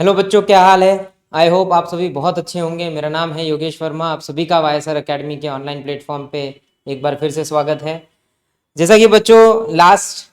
Hello बच्चों, क्या हाल है। आई होप आप सभी बहुत अच्छे होंगे। मेरा नाम है योगेश वर्मा। आप सभी का वाईएसआर एकेडमी के ऑनलाइन प्लेटफॉर्म पे एक बार फिर से स्वागत है। जैसा कि बच्चों लास्ट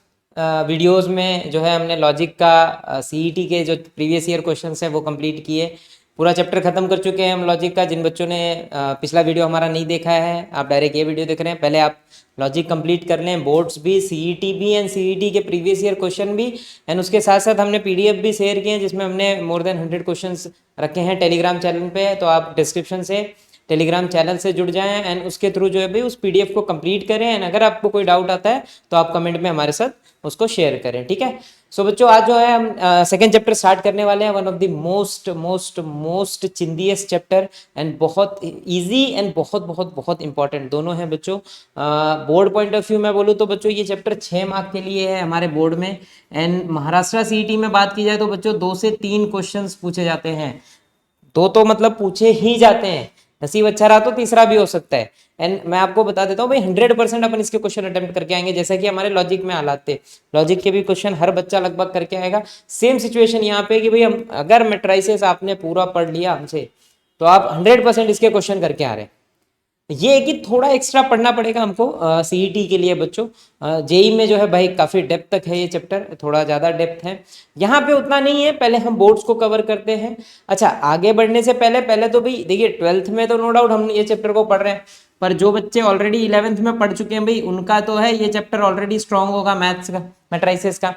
वीडियोस में जो है हमने लॉजिक का सीईटी के जो प्रीवियस ईयर क्वेश्चंस है वो कंप्लीट किए। पूरा चैप्टर खत्म कर चुके हैं हम लॉजिक का। जिन बच्चों ने पिछला वीडियो हमारा नहीं देखा है, आप डायरेक्ट ये वीडियो देख रहे हैं, पहले आप लॉजिक कंप्लीट कर लें, बोर्ड्स भी, सीईटी भी एंड सीईटी के प्रीवियस ईयर क्वेश्चन भी। एंड उसके साथ साथ हमने पीडीएफ भी शेयर किए हैं जिसमें हमने मोर देन 100 क्वेश्चंस रखे हैं टेलीग्राम चैनल पे। तो आप डिस्क्रिप्शन से टेलीग्राम चैनल से जुड़ जाएं एंड उसके थ्रू जो है भाई उस पीडीएफ को कंप्लीट करें। एंड अगर आपको कोई डाउट आता है तो आप कमेंट में हमारे साथ उसको शेयर करें, ठीक है। सो बच्चों, आज जो है हम सेकेंड चैप्टर स्टार्ट करने वाले हैं। One of the most most most चिंदियस चैप्टर एंड बहुत इजी एंड बहुत बहुत बहुत इंपॉर्टेंट दोनों हैं बच्चों। बोर्ड पॉइंट ऑफ व्यू में बोलूँ तो बच्चों ये चैप्टर 6 मार्क के लिए है हमारे बोर्ड में। एंड महाराष्ट्र सीईटी में बात की जाए तो बच्चों 2 से 3 क्वेश्चन पूछे जाते हैं। दो तो मतलब पूछे ही जाते हैं, नसीब अच्छा रहा तो तीसरा भी हो सकता है। एंड मैं आपको बता देता हूँ भाई 100% अपन इसके क्वेश्चन अटेम्प्ट करके आएंगे, जैसा कि हमारे लॉजिक में हालात थे। लॉजिक के भी क्वेश्चन हर बच्चा लगभग करके आएगा। सेम सिचुएशन यहाँ पे कि भाई हम अगर मैट्राइसेस आपने पूरा पढ़ लिया हमसे तो आप 100% इसके क्वेश्चन करके आ रहे हैं। ये है कि थोड़ा एक्स्ट्रा पढ़ना पड़ेगा हमको सीईटी के लिए बच्चों। जेई में जो है भाई काफ़ी डेप्थ तक है ये चैप्टर, थोड़ा ज़्यादा डेप्थ है। यहाँ पे उतना नहीं है, पहले हम बोर्ड्स को कवर करते हैं। अच्छा, आगे बढ़ने से पहले पहले तो भाई देखिए 12th में तो नो डाउट हम ये चैप्टर को पढ़ रहे हैं, पर जो बच्चे ऑलरेडी 11th में पढ़ चुके हैं भाई उनका तो है ये चैप्टर ऑलरेडी स्ट्रांग होगा मैथ्स का, मैट्राइसेस का,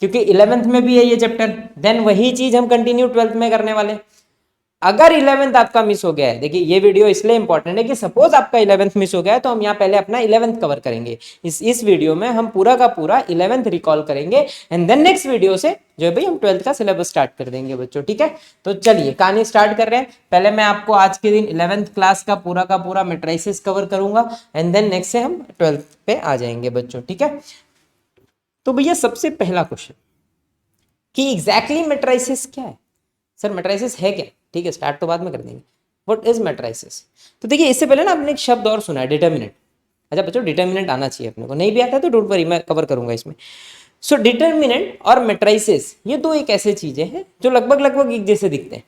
क्योंकि 11th में भी है ये चैप्टर। देन वही चीज़ हम कंटिन्यू 12th में करने वाले। अगर 11th आपका मिस हो गया है, देखिए ये वीडियो इसलिए इंपॉर्टेंट है कि सपोज आपका 11th मिस हो गया है तो हम यहाँ पहले अपना 11th कवर करेंगे। इस वीडियो में हम पूरा का पूरा 11th रिकॉल करेंगे एंड देन नेक्स्ट वीडियो से जो है भाई हम 12th का सिलेबस स्टार्ट कर देंगे बच्चों, ठीक है। तो चलिए कहानी स्टार्ट कर रहे हैं। पहले मैं आपको आज के दिन 11th क्लास का पूरा मैट्राइसिस कवर करूंगा एंड देन नेक्स्ट से हम 12th पे आ जाएंगे बच्चों, ठीक है। तो भैया सबसे पहला क्वेश्चन कि एग्जैक्टली मैट्राइसिस क्या है। सर मैट्राइसिस है क्या, ठीक है, स्टार्ट तो बाद में कर देंगे। What is matrices. तो देखिए इससे पहले ना आपने एक शब्द और सुना है, डिटर्मिनेंट। अच्छा बच्चों, डिटर्मिनेंट आना चाहिए अपने को, नहीं भी आता है तो डोंट वरी, मैं कवर करूंगा इसमें। सो डिटर्मिनेंट और मैट्राइसिस ये दो एक ऐसे चीजें हैं जो लगभग लगभग एक जैसे दिखते हैं।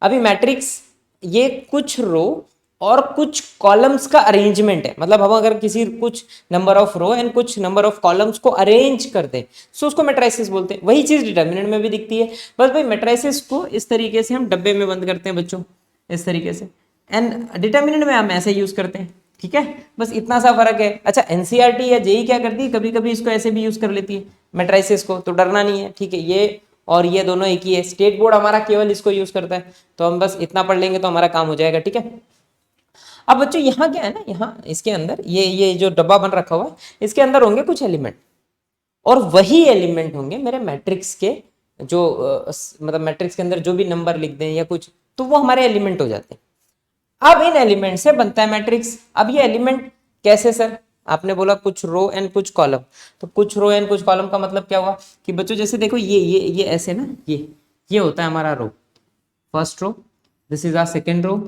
अभी मैट्रिक्स ये कुछ रो और कुछ कॉलम्स का अरेंजमेंट है। मतलब हम अगर किसी कुछ नंबर ऑफ रो एंड कुछ नंबर ऑफ कॉलम्स को अरेंज कर दें सो उसको मैट्राइसिस बोलते हैं। वही चीज डिटर्मिनेंट में भी दिखती है। बस भाई मैट्राइसिस को इस तरीके से हम डब्बे में बंद करते हैं बच्चों, इस तरीके से, एंड डिटर्मिनेंट में हम ऐसे यूज करते हैं, ठीक है। बस इतना सा फर्क है। अच्छा एनसीईआरटी या जेई क्या करती है, कभी कभी इसको ऐसे भी यूज कर लेती है मैट्राइसिस को, तो डरना नहीं है, ठीक है। ये और ये दोनों एक ही है। स्टेट बोर्ड हमारा केवल इसको यूज करता है, तो हम बस इतना पढ़ लेंगे तो हमारा काम हो जाएगा, ठीक है। अब बच्चों यहाँ क्या है ना, यहाँ इसके अंदर ये जो डब्बा बन रखा हुआ है इसके अंदर होंगे कुछ एलिमेंट, और वही एलिमेंट होंगे मेरे मैट्रिक्स के जो मतलब मैट्रिक्स के अंदर जो भी नंबर लिख दें या कुछ, तो वो हमारे एलिमेंट हो जाते हैं। अब इन एलिमेंट से बनता है मैट्रिक्स। अब ये एलिमेंट कैसे सर, आपने बोला कुछ रो एंड कुछ कॉलम, तो कुछ रो एंड कुछ कॉलम का मतलब क्या हुआ कि बच्चों जैसे देखो ये ऐसे ना, ये होता है हमारा row, first row, this is our second row,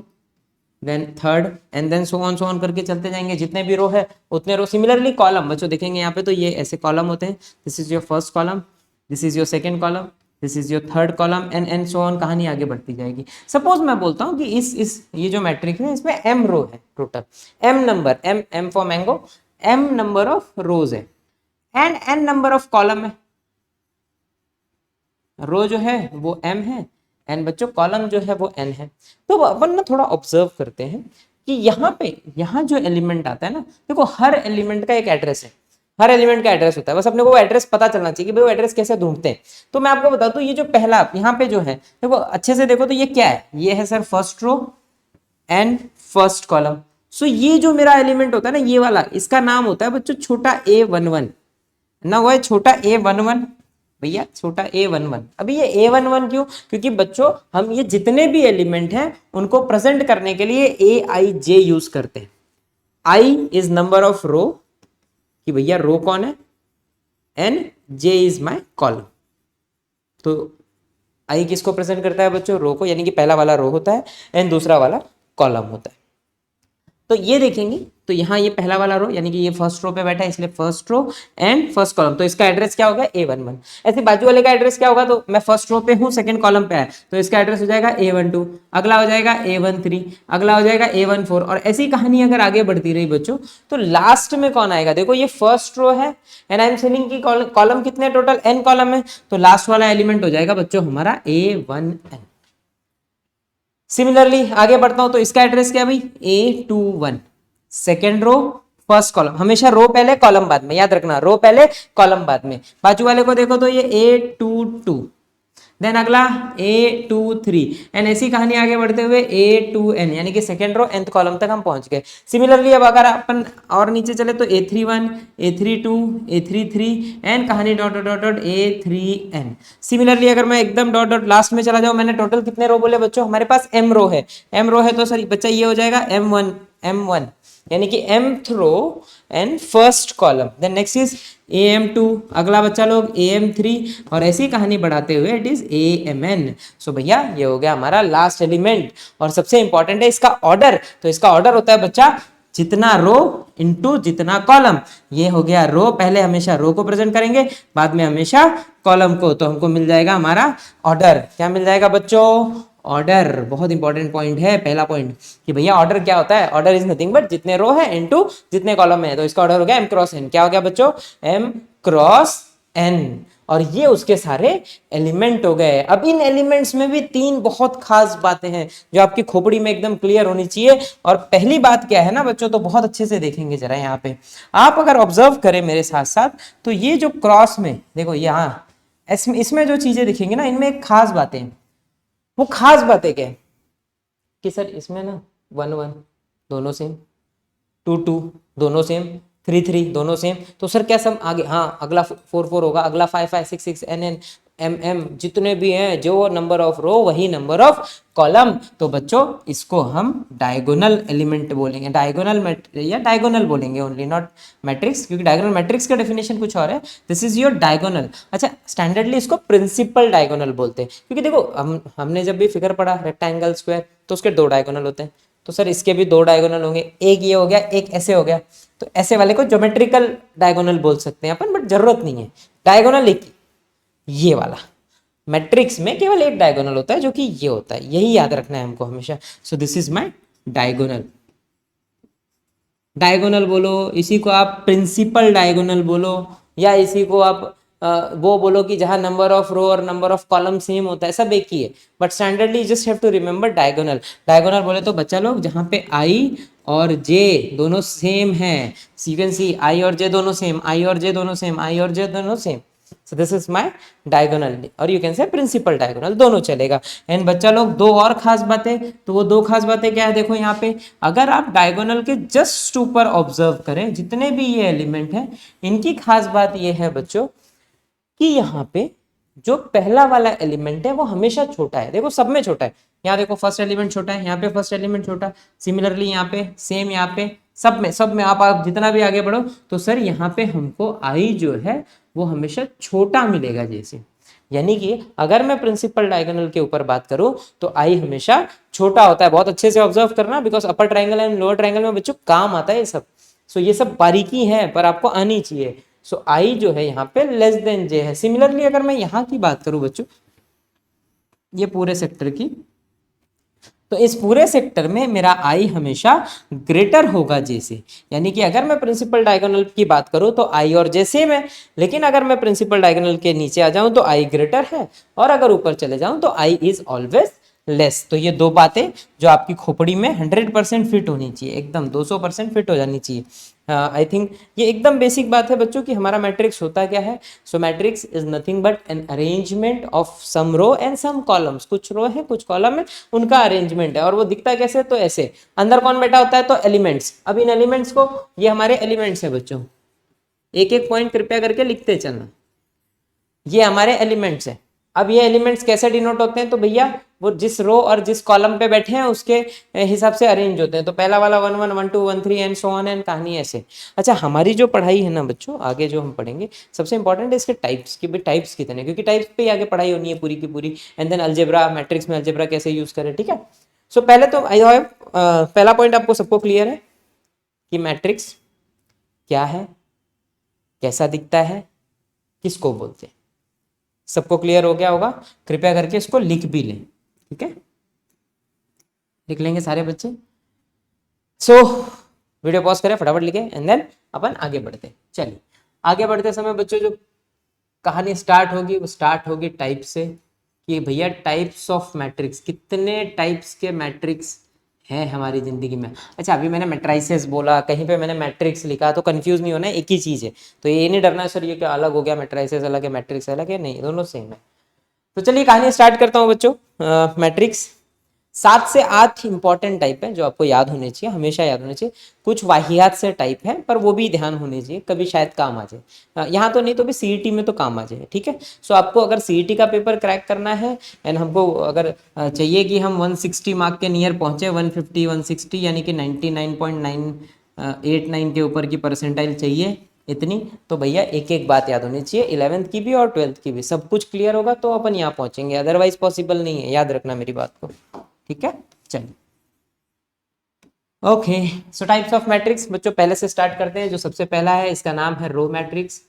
then third, and then so on करके चलते जाएंगे। जितने भी रो है उतने रो। सिमिलरली कॉलम बच्चों देखेंगे यहाँ पे तो ये ऐसे कॉलम होते हैं, this is your first column, this is your second column, this is your third column, and so on, कहानी आगे बढ़ती जाएगी। सपोज मैं बोलता हूँ कि इस ये जो मैट्रिक्स है इसमें m रो है total, m number, m for mango, m number of rows है and n number of column है। रो जो है वो m है एंड बच्चों कॉलम जो है वो n है। तो अपन ना थोड़ा ऑब्जर्व करते हैं कि यहाँ पे यहाँ जो एलिमेंट आता है ना, देखो हर एलिमेंट का एक एड्रेस है, हर एलिमेंट का एड्रेस होता है। बस अपने को वो एड्रेस पता चलना चाहिए कि भाई वो एड्रेस कैसे ढूंढते हैं। तो मैं आपको बता दूं ये जो पहला यहाँ पे जो है, देखो अच्छे से देखो तो ये क्या है, ये है sir first row and first column. So ये जो मेरा एलिमेंट होता है ना ये वाला, इसका नाम होता है बच्चों छोटा a11 ना, वो है छोटा a11 भैया, छोटा a11। अभी ये a11 क्यों, क्योंकि बच्चों हम ये जितने भी एलिमेंट हैं उनको प्रेजेंट करने के लिए aij यूज करते हैं। i इज नंबर ऑफ रो, कि भैया रो कौन है, and j is my column. तो i किसको प्रेजेंट करता है बच्चों, रो को, यानी कि पहला वाला रो होता है एंड दूसरा वाला कॉलम होता है। तो ये देखेंगे तो यहाँ ये पहला वाला रो यानी कि ये फर्स्ट रो पे बैठा है इसलिए first row and first column, तो इसका एड्रेस क्या होगा A11। ऐसे बाजू वाले का एड्रेस क्या होगा, तो मैं फर्स्ट रो पे हूँ सेकंड कॉलम पे है तो इसका एड्रेस हो जाएगा A12, अगला हो जाएगा A13, अगला हो जाएगा A14 और ऐसी कहानी अगर आगे बढ़ती रही बच्चों तो लास्ट में कौन आएगा। देखो ये फर्स्ट रो है एंड आई एम सेइंग कि कॉलम कितने टोटल n कॉलम है, तो लास्ट वाला एलिमेंट हो जाएगा बच्चों हमारा A1n। सिमिलरली आगे बढ़ता हूं तो इसका एड्रेस क्या भाई A21, second row first column, हमेशा रो पहले कॉलम बाद में, याद रखना रो पहले कॉलम बाद में। बाजू वाले को देखो तो ये A22, देन अगला A23 एंड ऐसी कहानी आगे बढ़ते हुए A2n यानी कि सेकेंड रो nth कॉलम तक हम पहुंच गए। सिमिलरली अब अगर अपन और नीचे चले तो A31, A32, A33 एंड कहानी dot dot dot A3n। Similarly अगर मैं एकदम डॉट डॉट लास्ट में चला जाऊं, मैंने टोटल कितने रो बोले बच्चों, हमारे पास m रो है, m रो है तो सर बच्चा ये हो जाएगा M1 यानी कि mth row and first column. Then next is AM2, अगला बच्चा लोग AM3 और ऐसी कहानी बढ़ाते हुए इट इज AMN। सो भैया ये हो गया हमारा लास्ट एलिमेंट और सबसे इंपॉर्टेंट है इसका ऑर्डर। तो इसका ऑर्डर होता है बच्चा जितना रो इनटू जितना कॉलम। ये हो गया रो, पहले हमेशा रो को प्रेजेंट करेंगे बाद में हमेशा कॉलम को, तो हमको मिल जाएगा हमारा ऑर्डर। क्या मिल जाएगा बच्चों, ऑर्डर। बहुत इंपॉर्टेंट पॉइंट है पहला पॉइंट कि भैया ऑर्डर क्या होता है, ऑर्डर इज नथिंग बट जितने रो है इनटू जितने कॉलम है, तो इसका ऑर्डर हो गया m क्रॉस n। क्या हो गया बच्चों m क्रॉस n और ये उसके सारे एलिमेंट हो गए। अब इन एलिमेंट्स में भी तीन बहुत खास बातें हैं जो आपकी खोपड़ी में एकदम क्लियर होनी चाहिए। और पहली बात क्या है ना बच्चों, तो बहुत अच्छे से देखेंगे जरा यहाँ पे आप अगर ऑब्जर्व करें मेरे साथ साथ, तो ये जो क्रॉस में देखो यहाँ इसमें जो चीजें दिखेंगी ना इनमें एक खास बातें, वो खास बातें क्या है कि सर इसमें ना 1 1 दोनों सेम, 2 2 दोनों सेम, 3 3 दोनों सेम, तो सर क्या सम आगे, हाँ अगला 4 4 होगा, अगला 5 5 6 6 n n m m जितने भी हैं जो नंबर ऑफ रो वही नंबर ऑफ कॉलम। तो बच्चों इसको हम डायगोनल एलिमेंट बोलेंगे, डायगोनल या डायगोनल बोलेंगे ओनली, नॉट मैट्रिक्स, क्योंकि डायगोनल मैट्रिक्स का डेफिनेशन कुछ और है, दिस इज योर डायगोनल। अच्छा स्टैंडर्डली इसको प्रिंसिपल डायगोनल बोलते हैं, क्योंकि देखो हमने जब भी फिगर पढ़ा रेक्टेंगल स्क्वायर तो उसके दो डायगोनल होते हैं, तो सर इसके भी दो डायगोनल होंगे, एक ये हो गया एक ऐसे हो गया, तो ऐसे वाले को ज्योमेट्रिकल डायगोनल बोल सकते हैं अपन, बट जरूरत नहीं है, डायगोनल एक ये वाला। मैट्रिक्स में केवल एक डायगोनल होता है जो कि ये होता है, यही याद रखना है हमको हमेशा। So this is my diagonal, diagonal बोलो, इसी को आप प्रिंसिपल डायगोनल बोलो, या इसी को आप वो बोलो कि जहां नंबर ऑफ रो और नंबर ऑफ कॉलम सेम होता है, सब एक ही है, but standardly just have to remember diagonal. Diagonal बोले तो बच्चा लोग जहां पे आई और जे दोनों सेम है, यू कैन सी आई और जे दोनों सेम, आई और जे दोनों सेम, आई और जे दोनों same, so this is my diagonal, और you can say principal diagonal, दोनों चलेगा। एंड बच्चा लोग दो और खास बातें, तो वो दो खास बातें क्या है, देखो यहाँ पे अगर आप डायगोनल के जस्ट ऊपर ऑब्जर्व करें जितने भी ये एलिमेंट हैं, इनकी खास बात ये है बच्चों कि यहाँ पे जो पहला वाला एलिमेंट है वो हमेशा छोटा है, देखो सब में छोटा है, यहाँ देखो फर्स्ट एलिमेंट छोटा है, यहाँ पे फर्स्ट एलिमेंट छोटा, सिमिलरली यहाँ पे सेम, यहाँ पे सब में आप जितना भी आगे बढ़ो तो सर यहाँ पे हमको आई जो है वो हमेशा छोटा मिलेगा जैसे, यानी कि अगर मैं प्रिंसिपल डायगोनल के ऊपर बात करूं तो आई हमेशा छोटा होता है। बहुत अच्छे से ऑब्जर्व करना, because upper triangle and lower triangle में बच्चों काम आता है ये सब। सो ये सब बारीकी है पर आपको आनी चाहिए। सो आई जो है यहाँ पे लेस देन जे है। सिमिलरली अगर मैं यहाँ की बात करूं बच्चों, ये पूरे सेक्टर की, तो इस पूरे सेक्टर में मेरा आई हमेशा ग्रेटर होगा जे से, यानी कि अगर मैं प्रिंसिपल डायगोनल की बात करूं तो आई और जे सेम है, लेकिन अगर मैं प्रिंसिपल डायगोनल के नीचे आ जाऊं तो आई ग्रेटर है, और अगर ऊपर चले जाऊं तो आई इज ऑलवेज लेस। तो ये दो बातें जो आपकी खोपड़ी में 100% फिट होनी चाहिए, एकदम 200% फिट हो जानी चाहिए। आई थिंक ये एकदम बेसिक बात है बच्चों कि हमारा मैट्रिक्स होता क्या है। So matrix is nothing but an arrangement of some row and some columns, कुछ रो है कुछ कॉलम है, उनका अरेंजमेंट है। और वो दिखता कैसे, तो ऐसे, अंदर कौन बैठा होता है, तो एलिमेंट्स। अब इन एलिमेंट्स को, ये हमारे एलिमेंट्स है बच्चों, एक एक पॉइंट कृपया करके लिखते चलना, ये हमारे एलिमेंट्स है। अब ये एलिमेंट्स कैसे डिनोट होते हैं, तो भैया वो जिस रो और जिस कॉलम पे बैठे हैं उसके हिसाब से अरेंज होते हैं। तो पहला वाला 1 1 1 2 1 3 एंड सो ऑन एंड कहानी ऐसे। अच्छा हमारी जो पढ़ाई है ना बच्चों, आगे जो हम पढ़ेंगे सबसे इंपॉर्टेंट है इसके टाइप्स की, भाई टाइप्स कितने, क्योंकि टाइप्स पे ही आगे पढ़ाई होनी है पूरी की पूरी। एंड देन अलजेब्रा, मैट्रिक्स में अलजेब्रा कैसे यूज करें, ठीक है। सो पहले तो आई होप पहला पॉइंट आपको सबको क्लियर है। कि मैट्रिक्स क्या है, कैसा दिखता है, किसको बोलते हैं। सबको क्लियर हो गया होगा? कृपया करके इसको लिख भी लें, ठीक है? लिख लेंगे सारे बच्चे? सो वीडियो पॉज करें, फटाफट लिखें एंड देन अपन आगे बढ़ते। चलिए आगे बढ़ते समय बच्चों जो कहानी स्टार्ट होगी वो स्टार्ट होगी टाइप से, कि भैया टाइप्स ऑफ मैट्रिक्स, कितने टाइप्स के मैट्रिक्स हैं हमारी जिंदगी में। अच्छा अभी मैंने मैट्राइसेस बोला, कहीं पे मैंने मैट्रिक्स लिखा, तो कंफ्यूज नहीं होना है, एक ही चीज़ है। तो ये नहीं डरना सर ये क्या अलग हो गया, मैट्राइसेस अलग है मैट्रिक्स अलग है, नहीं दोनों सेम है। तो चलिए कहानी स्टार्ट करता हूँ बच्चों। मैट्रिक्स 7 से 8 इंपॉर्टेंट टाइप है जो आपको याद होने चाहिए, हमेशा याद होने चाहिए। कुछ वाहियात से टाइप है पर वो भी ध्यान होने चाहिए, कभी शायद काम आ जाए। यहाँ तो नहीं तो भी सीईटी में तो काम आ जाए, ठीक है? सो आपको अगर सीईटी का पेपर क्रैक करना है एंड हमको अगर चाहिए कि हम 160 मार्क के नियर पहुंचे, 150 160 यानी कि 99.989 के ऊपर की परसेंटाइल चाहिए इतनी, तो भैया एक एक बात याद होनी चाहिए, 11th की भी और 12th की भी। सब कुछ क्लियर होगा तो अपन यहाँ पहुंचेंगे, अदरवाइज पॉसिबल नहीं है, याद रखना मेरी बात को, ठीक है? चलिए okay, so types of matrix बच्चों पहले से स्टार्ट करते हैं। जो सबसे पहला है इसका नाम है रो मैट्रिक्स।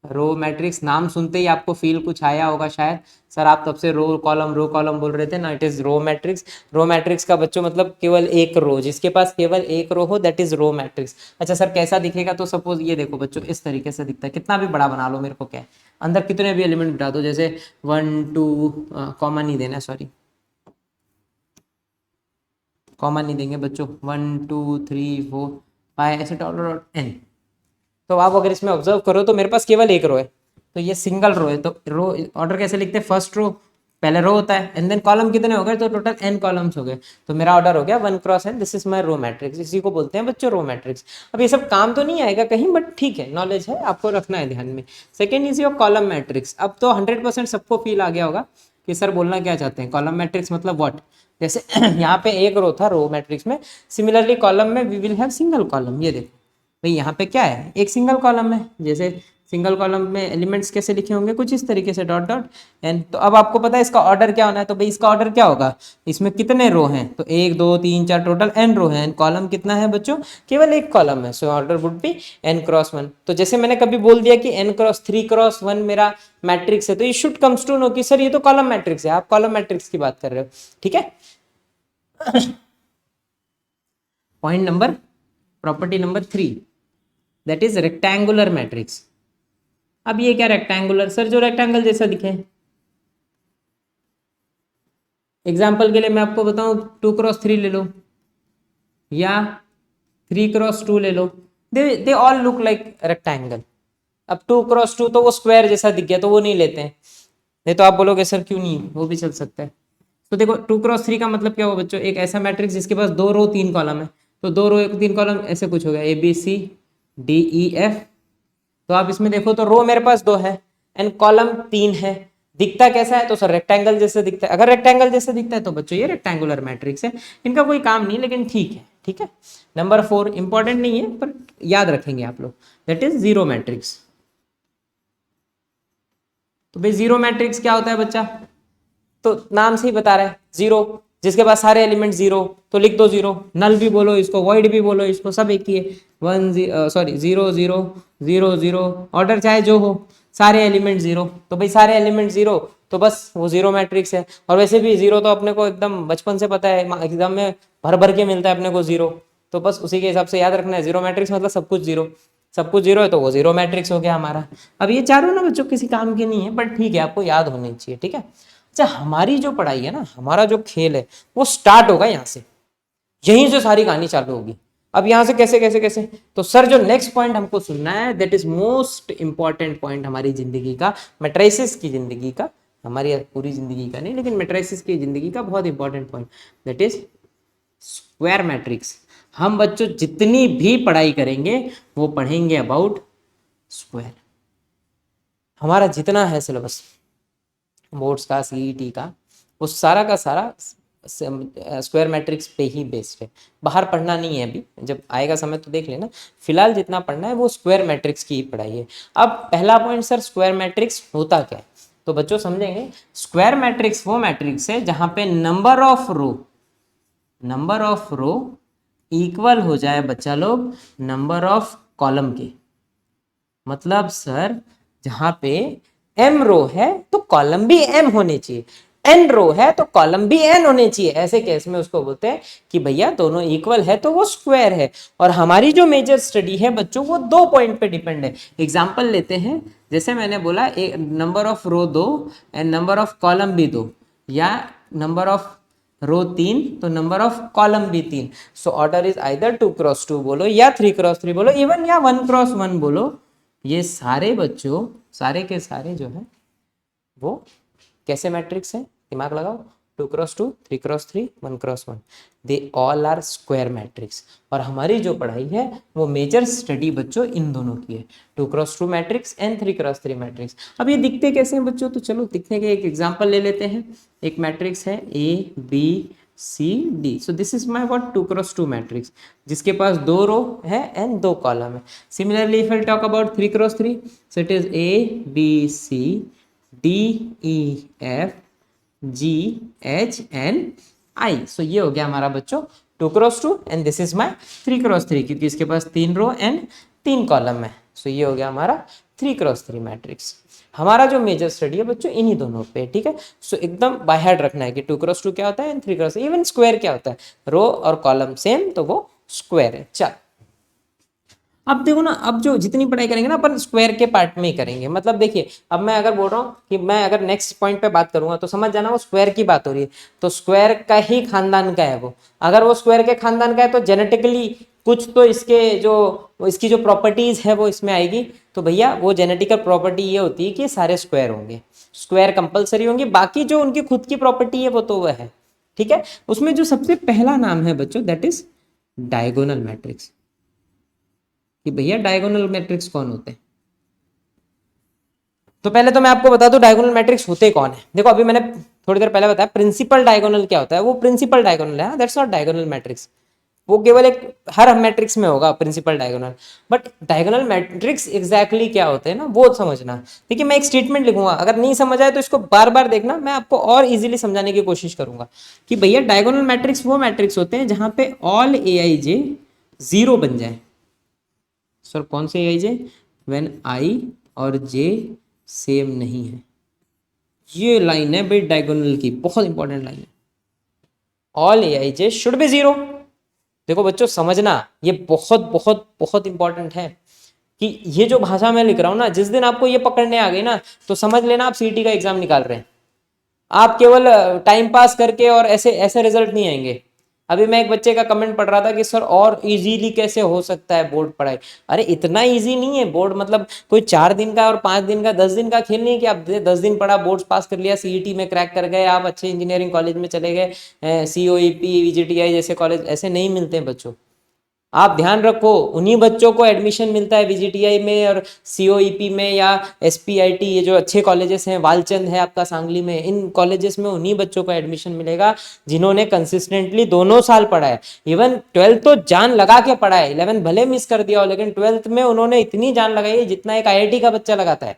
रो मैट्रिक्स नाम सुनते ही आपको फील कुछ आया होगा शायद, सर आप तब से रो कॉलम बोल रहे थे ना, it is row matrix. Row matrix का बच्चों मतलब केवल एक रो, जिसके पास केवल एक रो हो दैट इज रो मैट्रिक्स। अच्छा सर कैसा दिखेगा? तो सपोज ये देखो बच्चों इस तरीके से दिखता है, कितना भी बड़ा बना लो, मेरे को क्या है, अंदर कितने भी एलिमेंट बिठा दो, जैसे 1 2 कॉमा नहीं देना, सॉरी कॉमन नहीं देंगे बच्चों, 1 2 3 4 5 ऐसे डॉट डॉट एन। तो आप अगर इसमें ऑब्जर्व करो तो मेरे पास केवल एक रो है, तो ये सिंगल रो है। तो रो ऑर्डर कैसे लिखते हैं? फर्स्ट रो पहले रो होता है एंड देन कॉलम कितने हो गए, तो टोटल एन कॉलम्स हो गए, तो मेरा ऑर्डर हो गया 1 × n, this is my row matrix. इसी को बोलते हैं बच्चों रो मैट्रिक्स। अब ये सब काम तो नहीं आएगा कहीं, बट ठीक है, नॉलेज है, आपको रखना है ध्यान में। Second is your column matrix. अब तो 100% सबको फील आ गया होगा कि सर बोलना क्या चाहते हैं, कॉलम मैट्रिक्स मतलब व्हाट। जैसे यहाँ पे एक रो था रो मैट्रिक्स में, सिमिलरली कॉलम में we will have single column. ये देखो भाई यहाँ पे क्या है, एक सिंगल कॉलम है, जैसे सिंगल कॉलम में एलिमेंट्स कैसे लिखे होंगे, कुछ इस तरीके से डॉट डॉट एन। तो अब आपको पता है इसका ऑर्डर क्या होना है, तो भाई इसका ऑर्डर क्या होगा, इसमें कितने रो हैं, तो 1 2 3 4 टोटल एन रो हैं, कॉलम कितना है बच्चों, केवल एक कॉलम है, so order would be n×1। तो जैसे मैंने कभी बोल दिया कि n×3×1 मेरा मैट्रिक्स है, तो ये शुड कम्स टू नो कि सर ये तो कॉलम मैट्रिक्स है, आप कॉलम मैट्रिक्स की बात कर रहे हो, ठीक है? Point number, property number 3, that is rectangular matrix. अब ये क्या रेक्टेंगुलर, सर जो रेक्टेंगल जैसा दिखे। एग्जाम्पल के लिए मैं आपको बताऊं, 2×3 ले लो या 3×2 ले लो, they all look like rectangle. अब 2×2 तो वो स्क्वायर जैसा दिख गया, तो वो नहीं लेते हैं। नहीं तो आप बोलोगे सर क्यों नहीं, वो भी चल सकता है। तो देखो 2×3 का मतलब क्या हुआ बच्चों, एक ऐसा मैट्रिक्स जिसके पास 2 रो 3 कॉलम है, तो 2 रो 3 कॉलम ऐसे कुछ हो गया, ABCDEF। तो आप इसमें देखो तो रो मेरे पास 2 है एंड कॉलम 3 है, दिखता कैसा है, तो सर रेक्टेंगल जैसे दिखता है। अगर रेक्टेंगल जैसे दिखता है तो बच्चों ये रेक्टेंगुलर मैट्रिक्स है। इनका कोई काम नहीं लेकिन ठीक है, ठीक है? नंबर 4 इंपॉर्टेंट नहीं है पर याद रखेंगे आप लोग, दैट इज जीरो मैट्रिक्स। तो भाई जीरो मैट्रिक्स क्या होता है बच्चा, तो नाम से ही बता रहा है जीरो, जिसके पास सारे एलिमेंट जीरो, तो लिख दो जीरो, नल भी बोलो इसको, वॉइड भी बोलो इसको, सब एक ही है। 0 0 0 0, ऑर्डर चाहे जो हो, सारे एलिमेंट जीरो, तो भाई सारे एलिमेंट जीरो तो बस वो जीरो मैट्रिक्स है। और वैसे भी जीरो तो अपने को एकदम बचपन से पता है, एग्जाम में भर भर के मिलता है अपने को जीरो, तो बस उसी के हिसाब से याद रखना है, जीरो मैट्रिक्स मतलब सब कुछ जीरो, सब कुछ जीरो है तो वो जीरो मैट्रिक्स हो गया हमारा। अब ये चारों ना बच्चों किसी काम के नहीं है, बट ठीक है आपको याद होनी चाहिए, ठीक है? अच्छा हमारी जो पढ़ाई है ना, हमारा जो खेल है वो स्टार्ट होगा यहाँ से, यहीं से सारी कहानी चालू होगी। अब यहाँ से कैसे कैसे कैसे, तो सर जो नेक्स्ट पॉइंट हमको सुनना है that is most important point हमारी जिंदगी का, मैट्रिसेस की जिंदगी का, हमारी पूरी जिंदगी का नहीं लेकिन मैट्रिसेस की जिंदगी का बहुत important point, that is square matrix. हम बच्चों जितनी भी पढ़ाई करेंगे वो पढ़ेंगे अबाउट स्क्वायर। हमारा जितना है सिलेबस बोर्ड्स का, सीईटी का, वो सारा का सारा स्क्वायर मैट्रिक्स पे ही बेस्ड है। बाहर पढ़ना नहीं है, अभी जब आएगा समय तो देख लेना, फिलहाल जितना पढ़ना है वो स्क्वायर मैट्रिक्स की ही पढ़ाई है। अब पहला पॉइंट सर स्क्वायर मैट्रिक्स होता क्या है, तो बच्चों समझेंगे स्क्वायर मैट्रिक्स वो मैट्रिक्स है जहां पे नंबर ऑफ रो इक्वल हो जाए बच्चा लोग नंबर ऑफ कॉलम के। मतलब सर जहां पे m रो है तो कॉलम भी m होने चाहिए, n रो है तो कॉलम भी n होने चाहिए। ऐसे केस में उसको बोलते हैं कि भैया दोनों इक्वल है तो वो स्क्वायर है। और हमारी जो मेजर स्टडी है बच्चों वो 2 पॉइंट पे डिपेंड है। एग्जांपल लेते हैं, जैसे मैंने बोला number of row 2 and number of column भी 2, या नंबर ऑफ रो 3 तो नंबर ऑफ कॉलम भी 3। So order is either 2x2 बोलो या 3x3 बोलो, इवन या 1x1 बोलो। ये सारे बच्चों सारे के सारे जो है वो कैसे मैट्रिक्स है, दिमाग लगाओ। 2x2, 3x3, 1x1, they all are square matrix. और हमारी जो पढ़ाई है वो मेजर स्टडी बच्चों इन दोनों की है, 2x2 matrix and 3x3 matrix. अब ये दिखते कैसे हैं बच्चों, तो चलो दिखने के एक एग्जांपल ले लेते हैं। एक मैट्रिक्स है ABCD, so this is my what 2x2 matrix, जिसके पास 2 रो है एंड 2 कॉलम है। Similarly if I talk about 3x3, so it is ABCDEFGHNI। सो ये हो गया हमारा बच्चों 2x2 and this is my 3x3, क्योंकि इसके पास 3 रो एंड 3 कॉलम है। सो ये हो गया हमारा 3x3 मैट्रिक्स। हमारा जो मेजर स्टडी है बच्चों इन्हीं दोनों पे, ठीक है। सो एकदम बाय हार्ट रखना है कि 2x2 क्या होता है एंड 3x3, इवन स्क्वायर क्या होता है, रो और कॉलम सेम तो वो स्क्वायर है। चल अब देखो ना, अब जो जितनी पढ़ाई करेंगे ना अपन स्क्वायर के पार्ट में ही करेंगे। मतलब देखिए, अब मैं अगर बोल रहा हूँ कि मैं अगर नेक्स्ट पॉइंट पे बात करूंगा तो समझ जाना वो स्क्वायर की बात हो रही है, तो स्क्वायर का ही खानदान का है वो। अगर वो स्क्वायर के खानदान का है तो जेनेटिकली कुछ तो इसकी जो प्रॉपर्टीज है वो इसमें आएगी। तो भैया वो जेनेटिकल प्रॉपर्टी ये होती है कि सारे स्क्वायर होंगे, स्क्वायर कंपलसरी होंगे। बाकी जो उनकी खुद की प्रॉपर्टी है वो तो वह है, ठीक है। उसमें जो सबसे पहला नाम है बच्चों दैट इज डायगोनल मैट्रिक्स। कि भैया डायगोनल मैट्रिक्स कौन होते हैं। तो पहले तो मैं आपको बता दूं डायगोनल मैट्रिक्स होते कौन है। देखो अभी मैंने थोड़ी देर पहले बताया प्रिंसिपल डायगोनल क्या होता है, वो प्रिंसिपल डायगोनल है, दैट्स नॉट डायगोनल मैट्रिक्स। वो केवल एक हर मैट्रिक्स में होगा principal diagonal, but diagonal matrix exactly क्या होते हैं ना वो समझना। देखिए मैं एक स्टेटमेंट लिखूंगा, अगर नहीं समझ आए तो इसको बार बार देखना, मैं आपको और इजीली समझाने की कोशिश करूंगा कि भैया डायगोनल मैट्रिक्स वो मैट्रिक्स होते हैं जहां पे ऑल AIJ जीरो बन जाए। सर कौन से AIJ, व्हेन I और J सेम नहीं है। ये लाइन है भाई डायगोनल की, बहुत इंपॉर्टेंट लाइन है। All AIJ should be zero. देखो बच्चों समझना, ये बहुत बहुत बहुत इंपॉर्टेंट है कि ये जो भाषा मैं लिख रहा हूं ना, जिस दिन आपको ये पकड़ने आ गई ना तो समझ लेना आप CET का एग्जाम निकाल रहे हैं। आप केवल टाइम पास करके और ऐसे ऐसे रिजल्ट नहीं आएंगे। अभी मैं एक बच्चे का कमेंट पढ़ रहा था कि सर और इजीली कैसे हो सकता है बोर्ड पढ़ाई। अरे इतना इजी नहीं है बोर्ड, मतलब कोई 4 दिन का और 5 दिन का 10 दिन का खेल नहीं है कि आप 10 दिन पढ़ा बोर्ड पास कर लिया, CET में क्रैक कर गए, आप अच्छे इंजीनियरिंग कॉलेज में चले गए, COEP VGTI जैसे कॉलेज ऐसे नहीं मिलते हैं बच्चों। आप ध्यान रखो, उन्हीं बच्चों को एडमिशन मिलता है VGTI में और COEP में या SPIT, ये जो अच्छे कॉलेजेस हैं, वालचंद है आपका सांगली में, इन कॉलेजेस में उन्हीं बच्चों को एडमिशन मिलेगा जिन्होंने कंसिस्टेंटली दोनों साल पढ़ा है। इवन 12th तो जान लगा के पढ़ा है, 11th भले मिस कर दिया हो लेकिन 12th में उन्होंने इतनी जान लगाई है जितना एक IIT का बच्चा लगाता है।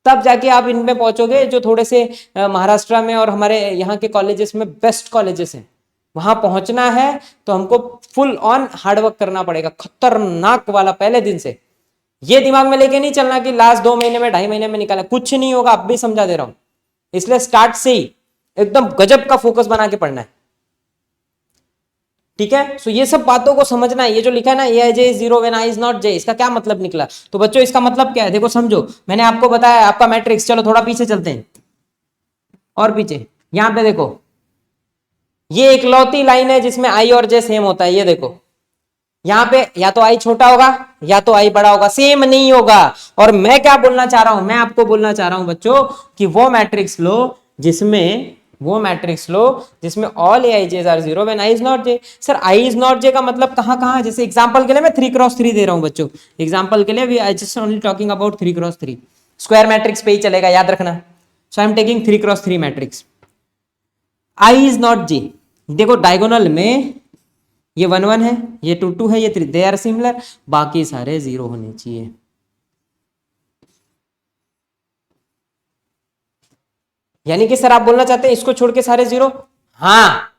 तब जाके आप इनमें पहुंचोगे जो थोड़े से महाराष्ट्र में और हमारे यहाँ के कॉलेजेस में बेस्ट कॉलेजेस हैं। वहां पहुंचना है तो हमको फुल ऑन हार्डवर्क करना पड़ेगा, खतरनाक वाला पहले दिन से। ये दिमाग में लेके नहीं चलना कि लास्ट 2 महीने में 2.5 महीने में निकाला, कुछ नहीं होगा, अब भी समझा दे रहा हूं। इसलिए स्टार्ट से ही एकदम गजब का फोकस बना के पढ़ना है, ठीक है। सो ये सब बातों को समझना है। ये जो लिखा है ना AIJ is zero when I is not J, इसका क्या मतलब निकला। तो बच्चों इसका मतलब क्या है देखो समझो, मैंने आपको बताया आपका मैट्रिक्स, चलो थोड़ा पीछे चलते हैं और पीछे। यहां पे देखो ये इकलौती लाइन है जिसमें I और J सेम होता है। ये देखो यहाँ पे या तो I छोटा होगा या तो I बड़ा होगा, सेम नहीं होगा। और मैं क्या बोलना चाह रहा हूं, मैं आपको बोलना चाह रहा हूं बच्चों कि वो मैट्रिक्स लो जिसमें all AIJs are zero when I is not J। Sir I is not J का मतलब कहां कहां, जैसे एग्जांपल के लिए मैं 3x3 दे रहा हूं बच्चों, एग्जांपल के लिए I just only talking about 3x3, square matrix पे ही चलेगा, याद रखना। So I am taking 3x3 matrix, I is not J। देखो डायगोनल में ये 1 1 है, ये 2 2 है, ये 3, दे आर सिमिलर, बाकी सारे जीरो होने चाहिए। यानी कि सर आप बोलना चाहते हैं इसको छोड़ के सारे जीरो, हाँ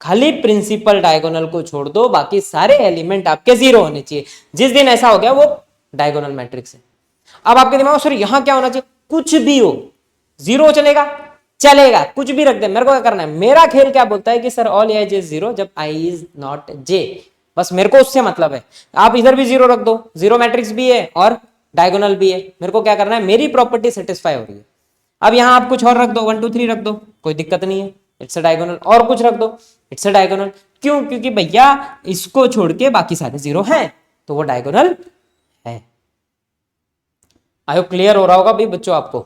खाली प्रिंसिपल डायगोनल को छोड़ दो, बाकी सारे एलिमेंट आपके जीरो होने चाहिए। जिस दिन ऐसा हो गया वो डायगोनल मैट्रिक्स है। अब आपके दिमाग में सर यहां क्या होना चाहिए, कुछ भी हो, जीरो चलेगा, चलेगा, कुछ भी रख दे, मेरे को क्या करना है, मेरा खेल क्या बोलता है कि sir all A is zero जब आई इज नॉट जे, बस मेरे को उससे मतलब है। आप इधर भी जीरो रख दो, जीरो मैट्रिक्स भी है और डायगोनल भी है, मेरे को क्या करना है, मेरी प्रॉपर्टी सेटिस्फाई हो रही है। अब यहां आप कुछ और रख दो, 1 2 3 रख दो, कोई दिक्कत नहीं है, इट्स अ डायगोनल। और कुछ रख दो, इट्स अ डायगोनल। क्यों? क्योंकि भैया इसको छोड़ के बाकी सारे जीरो हैं, तो वो डायगोनल है। आई होप क्लियर हो रहा होगा भाई बच्चों आपको।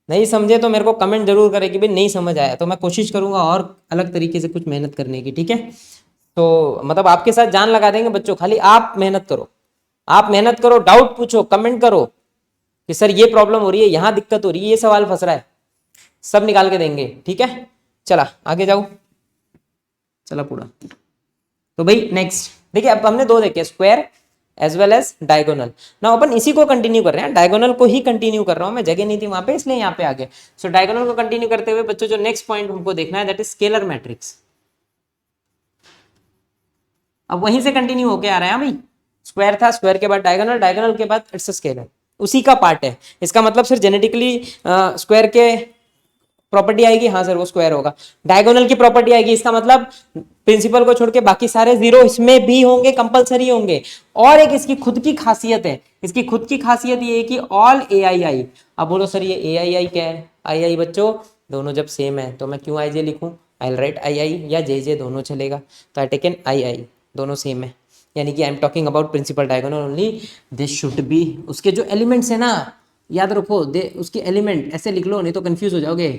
नहीं समझे तो मेरे को कमेंट जरूर करें कि भाई नहीं समझ आया, तो मैं कोशिश करूंगा और अलग तरीके से कुछ मेहनत करने की, ठीक है। तो मतलब आपके साथ जान लगा देंगे बच्चों, खाली आप मेहनत करो, आप मेहनत करो, डाउट पूछो, कमेंट करो कि सर ये प्रॉब्लम हो रही है, यहां दिक्कत हो रही है, ये सवाल फंस रहा है, सब निकाल के देंगे, ठीक है। चला आगे जाओ, चला पूरा। तो भाई नेक्स्ट देखिए, अब हमने दो देखे, square as well as diagonal. ना अपन इसी को कंटिन्यू कर रहे हैं, डायगोनल को ही कंटिन्यू कर रहा हूं मैं, जगह नहीं थी वहां पे इसलिए यहाँ पे आ गए। सो डायगोनल को कंटिन्यू करते हुए बच्चों जो नेक्स्ट पॉइंट हमको देखना है दैट इज स्केलर मैट्रिक्स। अब वहीं से कंटिन्यू होके आ रहा है भाई, स्क्वायर था, स्क्वायर के बाद डायगोनल, डायगोनल के बाद इट्स स्केलर, उसी का पार्ट है। इसका मतलब सर जेनेटिकली स्क्वायर के प्रॉपर्टी आएगी, हाँ सर वो स्क्वायर होगा। डायगोनल की प्रॉपर्टी आएगी, इसका मतलब प्रिंसिपल को छोड़ के बाकी सारे जीरो इसमें भी होंगे, कंपलसरी होंगे। और एक इसकी खुद की खासियत है, इसकी खुद की खासियत ये है कि ऑल ए आई आई। अब बोलो सर ये ए आई आई क्या है, आई आई बच्चों दोनों जब सेम है तो मैं क्यों आई जे लिखूं, आई राइट आई आई या जे जे दोनों चलेगा, तो आई टेकन आई आई, दोनों सेम है। यानी कि I am talking about principal diagonal only, this should be, उसके जो एलिमेंट्स है ना, याद रखो दे उसके एलिमेंट ऐसे लिख लो नहीं तो कंफ्यूज हो जाओगे।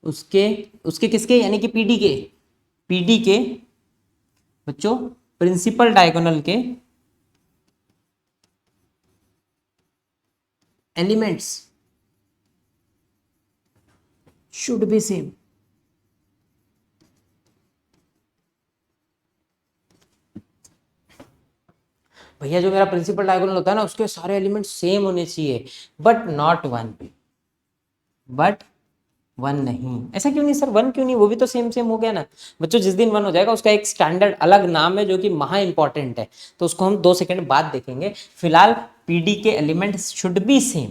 उसके उसके किसके, यानी कि पीडी के, पीडी के बच्चों प्रिंसिपल डायगोनल के एलिमेंट्स शुड बी सेम। भैया जो मेरा प्रिंसिपल डायगोनल होता है ना उसके सारे एलिमेंट सेम होने चाहिए, but not one, but one नहीं। ऐसा क्यों नहीं सर, वन क्यों नहीं, वो भी तो सेम सेम हो गया ना। बच्चों जिस दिन वन हो जाएगा उसका एक स्टैंडर्ड अलग नाम है जो कि महा इंपॉर्टेंट है, तो उसको हम 2 सेकंड बाद देखेंगे। फिलहाल पीडी के एलिमेंट शुड बी सेम,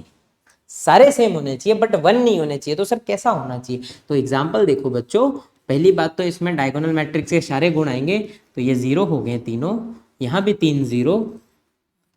सारे सेम होने चाहिए बट वन नहीं होने चाहिए। तो सर कैसा होना चाहिए, तो एग्जाम्पल देखो बच्चों। पहली बात तो इसमें डायगोनल मैट्रिक्स के सारे गुण आएंगे, तो ये जीरो हो गए तीनों, यहाँ भी 3 जीरो,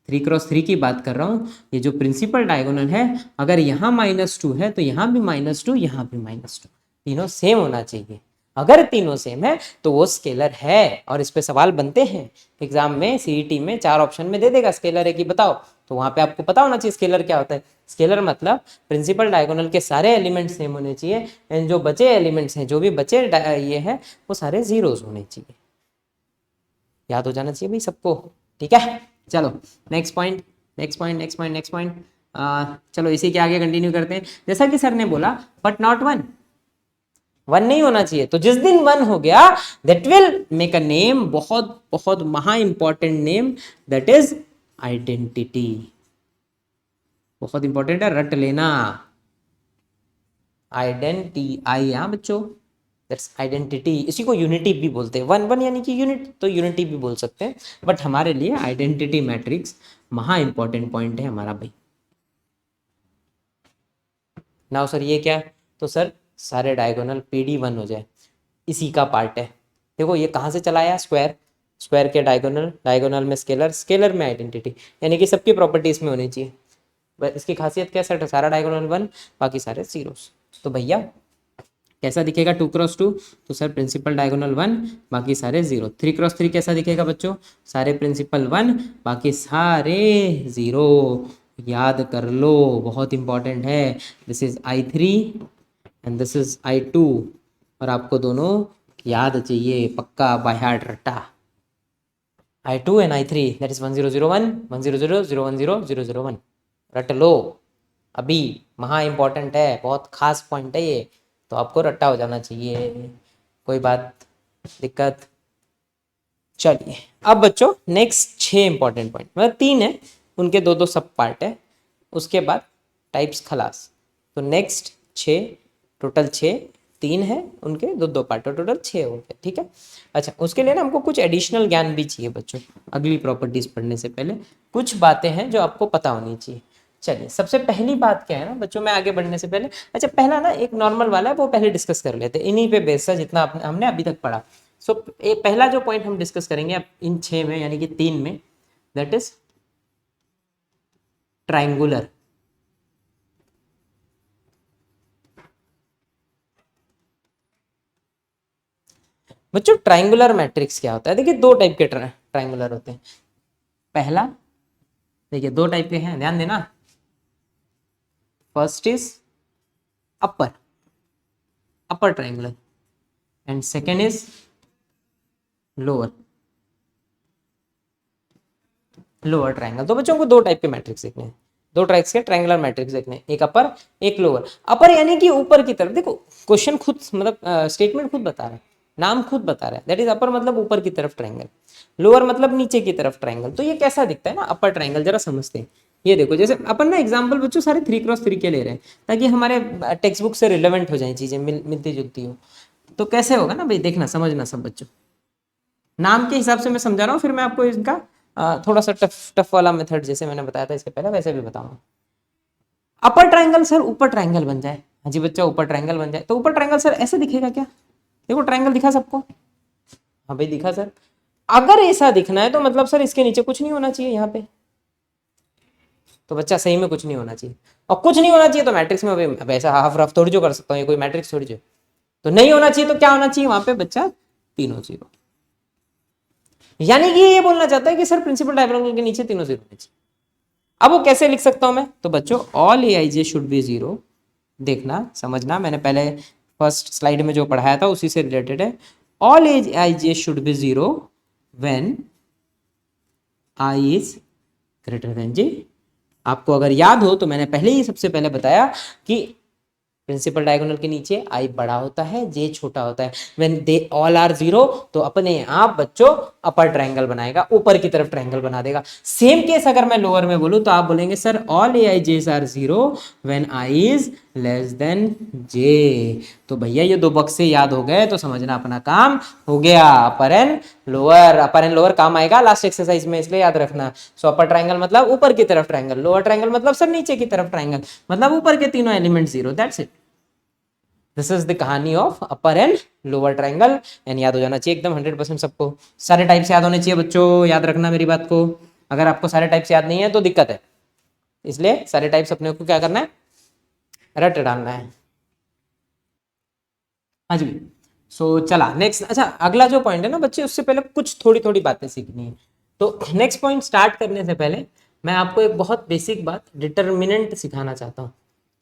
3x3 की बात कर रहा हूँ। ये जो प्रिंसिपल डायगोनल है, अगर यहाँ -2 है तो यहाँ भी -2, यहाँ भी -2, तीनों सेम होना चाहिए। अगर तीनों सेम है तो वो स्केलर है। और इस पे सवाल बनते हैं एग्जाम में, सीईटी में 4 ऑप्शन में दे देगा स्केलर है कि बताओ, तो वहां पे आपको पता होना चाहिए स्केलर क्या होता है। स्केलर मतलब प्रिंसिपल डायगोनल के सारे एलिमेंट सेम होने चाहिए, एंड जो बचे एलिमेंट्स हैं, जो भी बचे ये है, वो सारे जीरोस होने चाहिए। याद हो जाना चाहिए भाई सबको, ठीक है। चलो next point, next point, next point, next point. चलो इसी के आगे कंटिन्यू करते हैं। जैसा कि सर ने बोला बट नॉट वन, वन नहीं होना चाहिए। तो जिस दिन वन हो गया that will make a name, बहुत बहुत महा important name, that is identity. बहुत इंपॉर्टेंट है, रट लेना, आइडेंटी आई, हाँ बच्चों दैट्स आइडेंटिटी। इसी को यूनिटी भी बोलते हैं, वन वन यानी कि यूनिट, तो यूनिटी भी बोल सकते हैं, बट हमारे लिए आइडेंटिटी मैट्रिक्स महा इंपॉर्टेंट पॉइंट है हमारा भाई। नाउ सर ये क्या, तो सर सारे डायगोनल पीडी वन हो जाए, इसी का पार्ट है। देखो ये कहाँ से चला आया, स्क्वायर, स्क्वायर के डायगोनल, डायगोनल में स्केलर, स्केलर में आइडेंटिटी, यानी कि सबकी प्रॉपर्टी इसमें होनी चाहिए। इसकी खासियत क्या सर, सारा डायगोनल वन, बाकी सारे जीरोस। तो भैया कैसा दिखेगा 2x2, तो सर प्रिंसिपल डायगोनल 1, बाकी सारे 0। 3x3 कैसा दिखेगा बच्चों, सारे प्रिंसिपल 1, बाकी सारे 0। याद कर लो, बहुत इंपॉर्टेंट है। This is I3 and this is I2, और आपको दोनों याद चाहिए पक्का, बाय हार्ट रट्टा। I2 and I3 that is 1001, 100, 010, 001, रट लो अभी, महा इंपॉर्टेंट है, बहुत खास पॉइंट है ये, तो आपको रट्टा हो जाना चाहिए, कोई बात दिक्कत। चलिए अब बच्चों नेक्स्ट 6 इंपॉर्टेंट पॉइंट, मतलब 3 है, उनके 2 सब पार्ट है, उसके बाद टाइप्स खलास। तो नेक्स्ट 6, टोटल 6, 3 है, उनके दो दो पार्ट, टोटल 6 हो गए, ठीक है। अच्छा, उसके लिए ना हमको कुछ एडिशनल ज्ञान भी चाहिए बच्चों। अगली प्रॉपर्टीज पढ़ने से पहले कुछ बातें हैं जो आपको पता होनी चाहिए। चलिए, सबसे पहली बात क्या है ना बच्चों, मैं आगे बढ़ने से पहले, अच्छा पहला ना एक नॉर्मल वाला है वो पहले डिस्कस कर लेते हैं, इन्हीं पे बेस है जितना हमने अभी तक पढ़ा। सो पहला जो पॉइंट हम डिस्कस करेंगे इन 6 में यानी कि 3 में, दैट इज ट्राइंगुलर। बच्चों ट्राइंगुलर मैट्रिक्स क्या होता है? देखिए दो टाइप के ट्राइंगुलर होते हैं। पहला, देखिए दो टाइप के हैं, ध्यान देना। First is upper upper triangular and second is lower lower triangle. तो बच्चों को दो टाइप के मैट्रिक्स देखने हैं, दो टाइप्स के ट्राइंगुलर मैट्रिक्स देखने हैं, एक अपर एक लोअर। अपर यानी कि ऊपर की तरफ, देखो क्वेश्चन खुद मतलब स्टेटमेंट खुद बता रहा है, नाम खुद बता रहा है, दैट इज अपर मतलब ऊपर की तरफ ट्राइंगल, लोअर मतलब नीचे की तरफ ट्राइंगल। तो ये कैसा दिखता है ना अपर ट्राइंगल, जरा समझते हैं। ये देखो, जैसे अपन ना एग्जाम्पल बच्चों सारे 3x3 के ले रहे हैं ताकि हमारे टेक्स्ट बुक से रिलेवेंट हो जाए, चीजें मिलती जुलती हो। तो कैसे होगा ना भाई, देखना समझना सब बच्चों, नाम के हिसाब से मैं समझा रहा हूँ, फिर मैं आपको इसका थोड़ा सा टफ टफ वाला मेथड जैसे मैंने बताया था इसके पहले वैसे भी बताऊंगा। अपर ट्रायंगल सर ऊपर ट्रायंगल बन जाए, हाँ जी बच्चा ऊपर ट्रायंगल बन जाए, तो ऊपर ट्रायंगल सर ऐसे दिखेगा क्या? देखो ट्रायंगल दिखा सबको, हाँ भाई दिखा सर। अगर ऐसा दिखना है तो मतलब सर इसके नीचे कुछ नहीं होना चाहिए यहाँ पे, तो बच्चा सही में कुछ नहीं होना चाहिए, और कुछ नहीं होना चाहिए तो मैट्रिक्स में वैसा हाफ रफ थोड़ी जो कर सकता हूँ, ये कोई मैट्रिक्स थोड़ी जो, तो नहीं होना चाहिए तो क्या होना चाहिए वहां पे बच्चा? तीनों जीरो। यानी कि ये बोलना चाहता है कि सर प्रिंसिपल डायगोनल के नीचे तीनों जीरो होने चाहिए। अब वो कैसे लिख सकता हूं मैं? तो बच्चों all a i j should be zero, देखना समझना, मैंने पहले फर्स्ट स्लाइड में जो पढ़ाया था उसी से रिलेटेड है। All a i j should be zero when i is greater than j. आपको अगर याद हो तो मैंने पहले ही सबसे पहले बताया कि प्रिंसिपल डायगोनल के नीचे आई बड़ा होता है, जे छोटा होता है। When they all are zero तो अपने आप बच्चों अपर ट्रायंगल बनाएगा, ऊपर की तरफ ट्रायंगल बना देगा। सेम केस अगर मैं लोअर में बोलूं तो आप बोलेंगे sir all a i j's are zero when i is less than j. तो भैया ये दो बक्से याद हो गए तो समझना अपना काम हो गया। अपर एंड लोअर काम आएगा लास्ट एक्सरसाइज में, इसलिए याद रखना। सो अपर ट्रायंगल मतलब ऊपर की तरफ ट्रायंगल, लोअर ट्रायंगल मतलब सर नीचे की तरफ ट्रायंगल, मतलब ऊपर के तीनों element zero, that's it. This is the कहानी of upper and lower triangle. And याद हो जाना चाहिए एकदम 100% सबको, सारे टाइप्स याद होने चाहिए बच्चों, याद रखना मेरी बात को। अगर आपको सारे टाइप्स याद नहीं है तो दिक्कत है, इसलिए सारे टाइप्स अपने को क्या करना है, रट डालना है। हाँ जी। सो चला नेक्स्ट, अच्छा अगला जो पॉइंट है ना बच्चे, उससे पहले कुछ थोड़ी थोड़ी बातें सीखनी है। तो नेक्स्ट पॉइंट स्टार्ट करने से पहले मैं आपको एक बहुत बेसिक बात डिटर्मिनेंट सिखाना चाहता हूँ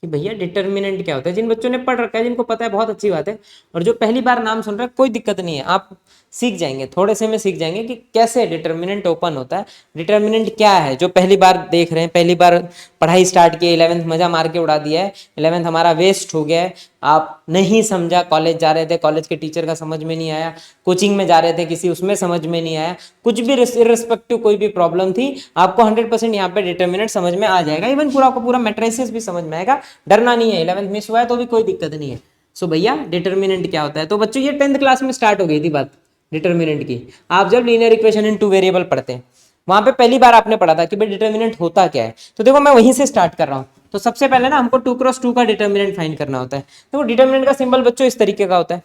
कि भैया डिटर्मिनेंट क्या होता है। जिन बच्चों ने पढ़ रखा है, जिनको पता है, बहुत अच्छी बात है, और जो पहली बार नाम सुन रहा है कोई दिक्कत नहीं है, आप सीख जाएंगे, थोड़े से में सीख जाएंगे कि कैसे डिटर्मिनेंट ओपन होता है, डिटर्मिनेंट क्या है। जो पहली बार देख रहे हैं, पहली बार पढ़ाई स्टार्ट की, 11th मजा मार के उड़ा दिया है, 11th हमारा वेस्ट हो गया है, आप नहीं समझा, कॉलेज जा रहे थे कॉलेज के टीचर का समझ में नहीं आया, कोचिंग में जा रहे थे किसी उसमें समझ में नहीं आया, कुछ भी रिस्पेक्टिव कोई भी प्रॉब्लम थी, आपको 100% यहाँ पे डिटर्मिनेंट समझ में आ जाएगा, इवन पूरा का पूरा मैट्रिसेस भी समझ में आएगा, डरना नहीं है। 11th मिस हुआ है तो भी कोई दिक्कत नहीं है। सो भैया डिटर्मिनेंट क्या होता है? तो बच्चों ये 10th क्लास में स्टार्ट हो गई थी बात डिटर्मिनेंट की। आप जब linear equation in two variable पढ़ते हैं, वहां पे पहली बार आपने पढ़ा था कि भाई डिटर्मिनेंट होता क्या है। तो देखो मैं वहीं से स्टार्ट कर रहा हूँ। तो सबसे पहले ना हमको 2x2 का डिटर्मिनेंट फाइंड करना होता है। तो डिटर्मिनेंट का सिंबल बच्चों इस तरीके का होता है,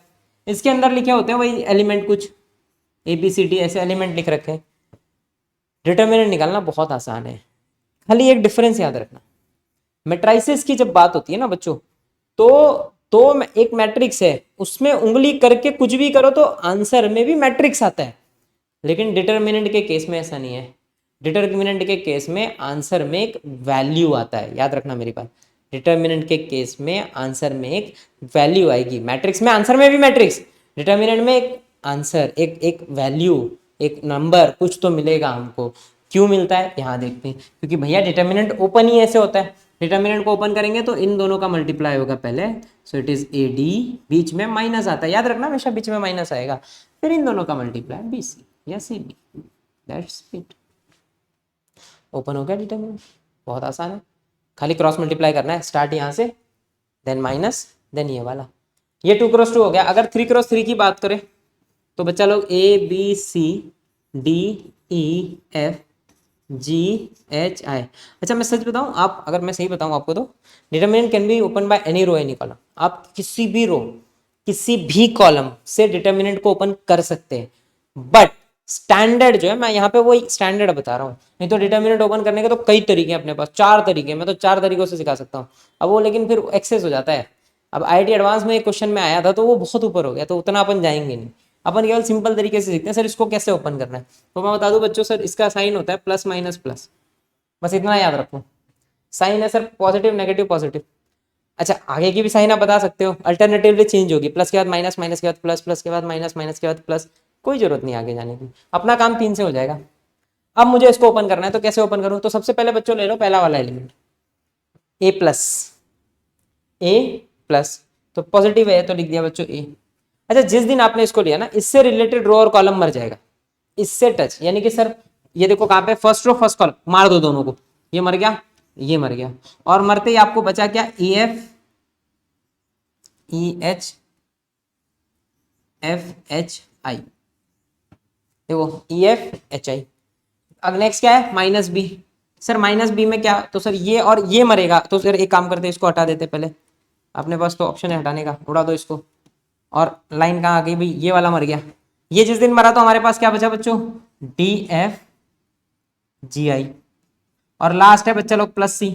इसके अंदर लिखे होते हैं वही एलिमेंट, कुछ ABCD ऐसे एलिमेंट लिख रखे हैं। डिटर्मिनेंट निकालना बहुत आसान है, खाली एक डिफरेंस याद रखना। मैट्रिसेस की जब बात होती है ना बच्चों, तो एक मैट्रिक्स है, उसमें उंगली करके कुछ भी करो तो आंसर में भी मैट्रिक्स आता है, लेकिन डिटर्मिनेंट के केस में ऐसा नहीं है। डिटर्मिनेंट के केस में आंसर में एक वैल्यू आता है, याद रखना मेरी बात। डिटर्मिनेंट के केस में आंसर में एक वैल्यू आएगी, मैट्रिक्स में आंसर में भी मैट्रिक्स, डिटर्मिनेंट में एक आंसर, एक वैल्यू, एक नंबर कुछ तो मिलेगा हमको। क्यों मिलता है यहाँ देखते हैं, क्योंकि भैया डिटर्मिनेंट ओपन ही ऐसे होता है। डिटर्मिनेंट को ओपन करेंगे तो इन दोनों का मल्टीप्लाई होगा पहले, सो इट इज AD, बीच में माइनस आता है, याद रखना हमेशा बीच में माइनस आएगा, फिर इन दोनों का मल्टीप्लाई BC या CB, दैट्स इट। ओपन हो गया डिटर्मिनेंट, बहुत आसान है, खाली क्रॉस मल्टीप्लाई करना है, स्टार्ट यहाँ से, देन माइनस, देन ये वाला। ये 2 क्रॉस 2 हो गया। अगर 3 क्रॉस 3 की बात करें तो बच्चा लोग A B C D E F G H I. अच्छा मैं सच बताऊं, आप अगर मैं सही बताऊं आपको, तो determinant can be open by any row any column. आप किसी भी रो किसी भी कॉलम से डिटर्मिनेंट को ओपन कर सकते हैं, बट स्टैंडर्ड जो है, मैं यहाँ पे वही स्टैंडर्ड बता रहा हूँ। नहीं तो डिटर्मिनेंट ओपन करने के तो कई तरीके हैं अपने पास, 4 तरीके, मैं तो 4 तरीकों से सिखा सकता हूँ। अब वो लेकिन फिर एक्सेस हो जाता है। अब आईआईटी एडवांस में एक क्वेश्चन में आया था तो वो बहुत ऊपर हो गया, तो उतना अपन जाएंगे नहीं। अपन केवल सिंपल तरीके से सीखते हैं, सर इसको कैसे ओपन करना है। तो मैं बता दूं बच्चों, सर इसका साइन होता है प्लस माइनस प्लस, बस इतना याद रखो। साइन है सर पॉजिटिव नेगेटिव पॉजिटिव। अच्छा आगे की भी साइन आप बता सकते हो, अल्टरनेटिवली चेंज होगी, प्लस के बाद माइनस, माइनस के बाद प्लस, प्लस के बाद माइनस, माइनस के बाद प्लस। कोई जरूरत नहीं आगे जाने की, अपना काम 3 से हो जाएगा। अब मुझे इसको ओपन करना है तो कैसे ओपन करूं, तो सबसे पहले बच्चों ले लो पहला वाला एलिमेंट ए प्लस, ए प्लस तो पॉजिटिव है तो लिख दिया बच्चों ए। अच्छा जिस दिन आपने इसको लिया ना, इससे रिलेटेड रो और कॉलम मर जाएगा, इससे टच, यानी कि सर ये देखो कहां पे, फर्स्ट रो फर्स्ट कॉलम, मार दो दोनों को, ये मर गया ये मर गया, और मरते ही आपको बचा क्या, E F E H F H I, देखो ई एफ एच आई। अब नेक्स्ट क्या है, minus B. Sir minus B में क्या, तो सर ये और ये मरेगा, तो सर एक काम करते हैं इसको हटा देते पहले, अपने पास तो ऑप्शन है हटाने का, उड़ा दो इसको। और लाइन कहाँ आ गई भाई, ये वाला मर गया। ये जिस दिन मरा तो हमारे पास क्या बचा बच्चों, डी एफ जी आई, और लास्ट है बच्चा लोग प्लस सी,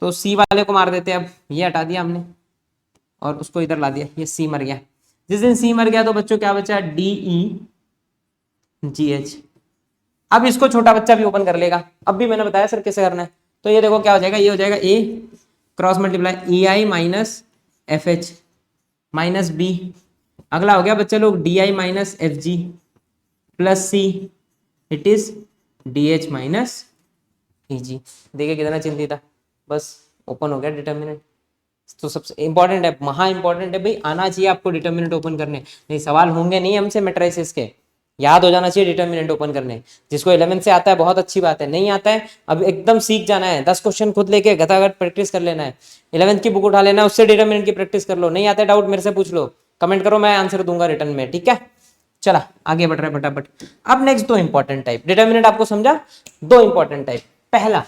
तो सी वाले को मार देते हैं। अब ये हटा दिया हमने और उसको इधर ला दिया, ये सी मर गया। जिस दिन सी मर गया तो बच्चों क्या बचा, डी ई जी एच। अब इसको छोटा बच्चा भी ओपन कर लेगा, अब भी मैंने बताया सर कैसे करना है। तो ये देखो क्या हो जाएगा, ये हो जाएगा a cross multiply e i minus f h minus b. अगला हो गया बच्चे लोग d i minus f g plus c, it is d h minus e g. देखिए कितना चिंतित था, बस ओपन हो गया डिटर्मिनेंट। तो सबसे इंपॉर्टेंट है, महा इंपॉर्टेंट है भाई, आना चाहिए आपको डिटर्मिनेंट ओपन करने। नहीं सवाल होंगे नहीं हमसे मैट्रिसेस के, याद हो जाना चाहिए डिटर्मिनेंट ओपन करने। जिसको 11th से आता है बहुत अच्छी बात है, नहीं आता है अब एकदम सीख जाना है, 10 क्वेश्चन खुद लेके गतागत प्रैक्टिस कर लेना है। 11th की बुक उठा लेना है, उससे डिटर्मिनेंट की प्रैक्टिस कर लो। नहीं आता डाउट मेरे से पूछ लो, कमेंट करो, मैं आंसर दूंगा रिटर्न में, ठीक है। चला आगे बढ़ रहे हैं फटाफट। अब नेक्स्ट 2 इंपॉर्टेंट टाइप डिटर्मिनेंट आपको समझा, 2 इंपॉर्टेंट टाइप। पहला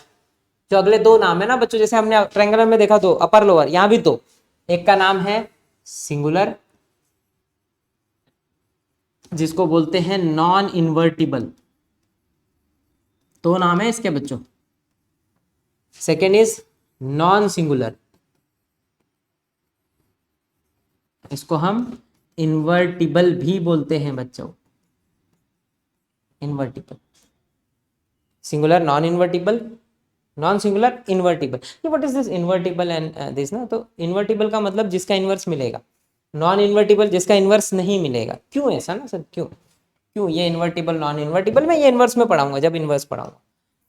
जो अगले 2 नाम है ना बच्चों, जैसे हमने ट्रायंगुलर में देखा 2 अपर लोअर, यहां भी 2, एक का नाम है सिंगुलर जिसको बोलते हैं नॉन इन्वर्टिबल, 2 नाम है इसके बच्चों। सेकेंड इज नॉन सिंगुलर, इसको हम इन्वर्टिबल भी बोलते हैं बच्चों, invertible, singular non invertible, non singular invertible. ये what is this invertible and this ना, तो इन्वर्टिबल का मतलब जिसका इन्वर्स मिलेगा, नॉन इन्वर्टिबल जिसका इन्वर्स नहीं मिलेगा। क्यों ऐसा ना सर, क्यों क्यों ये इन्वर्टिबल नॉन इन्वर्टिबल, मैं ये इन्वर्स में पढ़ाऊंगा जब इन्वर्स पढ़ाऊंगा।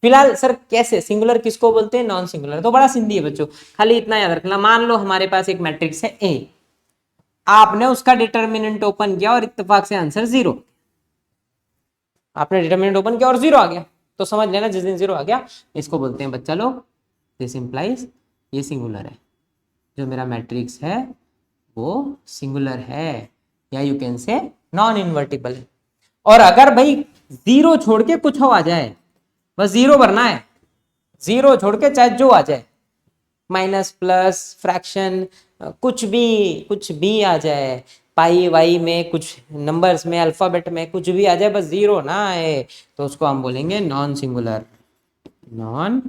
फिलहाल सर कैसे सिंगुलर किसको बोलते हैं, नॉन सिंगुलर, तो बड़ा सिंधी है बच्चों, खाली इतना याद रखना। मान लो हमारे पास एक मैट्रिक्स है ए, आपने उसका डिटर्मिनेंट ओपन किया और इत्तेफाक से आंसर 0, आपने डिटर्मिनेंट ओपन किया और 0 आ गया, तो समझ लेना जिस दिन 0 आ गया इसको बोलते हैं बच्चा लोग, दिस इंप्लाइज ये सिंगुलर है, जो मेरा मैट्रिक्स है वो सिंगुलर है, या you can say non invertible है। और अगर भाई 0 छोड़ के कुछ हो आ जाए, बस 0 भरना है, 0 छोड़ के चाहे जो आ जाए, माइनस प्लस फ्रैक्शन कुछ भी आ जाए, पाई वाई में कुछ नंबर्स में अल्फाबेट में कुछ भी आ जाए, बस 0 ना आए, तो उसको हम बोलेंगे नॉन सिंगुलर, नॉन